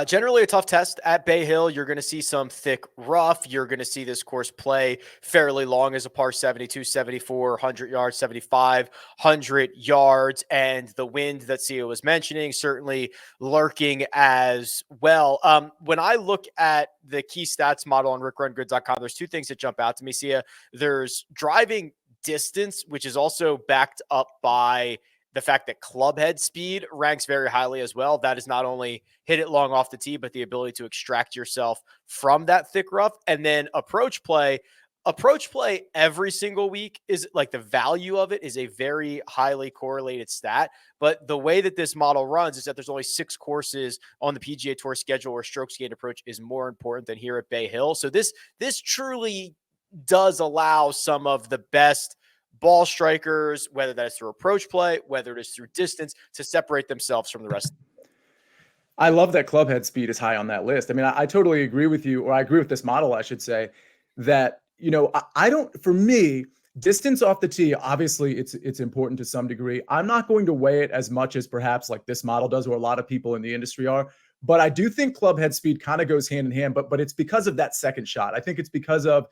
Generally a tough test at Bay Hill. You're going to see some thick rough. You're going to see this course play fairly long as a par 72, 74, 100 yards, 75, 100 yards. And the wind that Sia was mentioning certainly lurking as well. When I look at the key stats model on rickrungoods.com, there's two things that jump out to me, Sia. There's driving distance, which is also backed up by the fact that club head speed ranks very highly as well. That is not only hit it long off the tee, but the ability to extract yourself from that thick rough. And then approach play every single week is like the value of it is a very highly correlated stat. But the way that this model runs is that there's only 6 courses on the PGA Tour schedule where strokes gained approach is more important than here at Bay Hill. So this truly does allow some of the best ball strikers, whether that's through approach play, whether it is through distance, to separate themselves from the rest. I love that club head speed is high on that list. I mean, I totally agree with you, or I agree with this model, I should say, that, I don't, for me, distance off the tee, obviously it's important to some degree. I'm not going to weigh it as much as perhaps like this model does, or a lot of people in the industry are. But I do think club head speed kind of goes hand in hand, but it's because of that second shot. I think it's because of,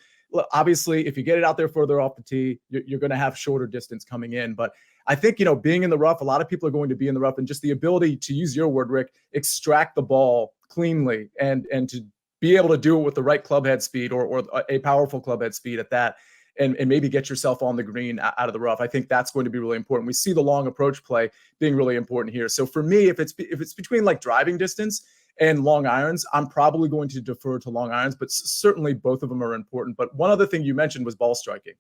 obviously, if you get it out there further off the tee, you're going to have shorter distance coming in. But I think, being in the rough, a lot of people are going to be in the rough, and just the ability to use your word, Rick, extract the ball cleanly and to be able to do it with the right club head speed or a powerful club head speed at that, and maybe get yourself on the green out of the rough. I think that's going to be really important. We see the long approach play being really important here. So for me, if it's between like driving distance and long irons, I'm probably going to defer to long irons, but certainly both of them are important. But one other thing you mentioned was ball striking.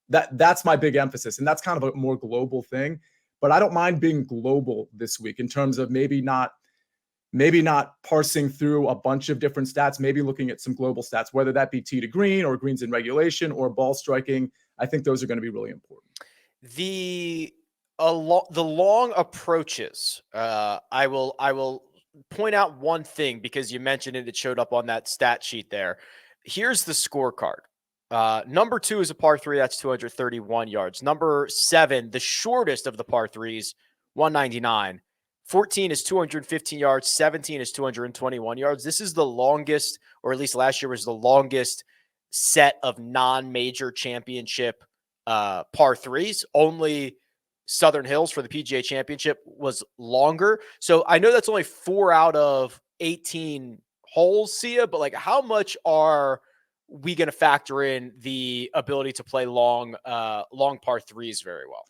That's my big emphasis, and that's kind of a more global thing. But I don't mind being global this week in terms of maybe not parsing through a bunch of different stats, maybe looking at some global stats, whether that be tee to green or greens in regulation or ball striking. I think those are going to be really important. The long approaches, I will point out one thing because you mentioned it showed up on that stat sheet there. Here's the scorecard. Number 2 is a par 3. That's 231 yards. Number 7, the shortest of the par 3s, 199. 14 is 215 yards. 17 is 221 yards. This is the longest, or at least last year was the longest set of non-major championship par 3s. Only Southern Hills for the PGA Championship was longer. So I know that's only 4 out of 18 holes, Sia, but like how much are we going to factor in the ability to play long par 3s very well?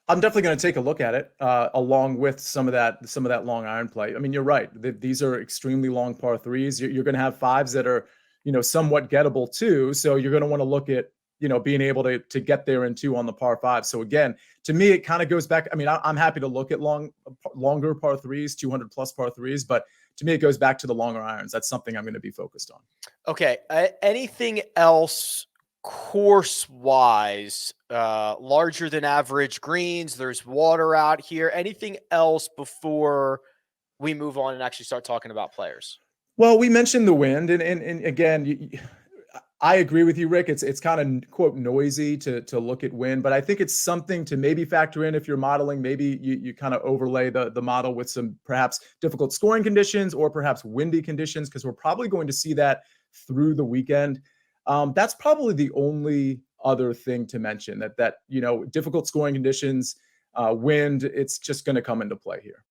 I'm definitely going to take a look at it along with some of that long iron play. I mean, you're right. These are extremely long par 3s. You're going to have 5s that are, somewhat gettable too. So you're going to want to look at, being able to get there in 2 on the par 5. So again, to me, it kind of goes back. I mean, I'm happy to look at longer par 3s, 200 plus par 3s, but to me, it goes back to the longer irons. That's something I'm going to be focused on. Okay. Anything else course-wise, larger than average greens? There's water out here. Anything else before we move on and actually start talking about players? Well, we mentioned the wind, and again, I agree with you, Rick. It's kind of quote noisy to look at wind, but I think it's something to maybe factor in if you're modeling. Maybe you kind of overlay the model with some perhaps difficult scoring conditions or perhaps windy conditions, because we're probably going to see that through the weekend. That's probably the only other thing to mention, that difficult scoring conditions, wind, it's just going to come into play here.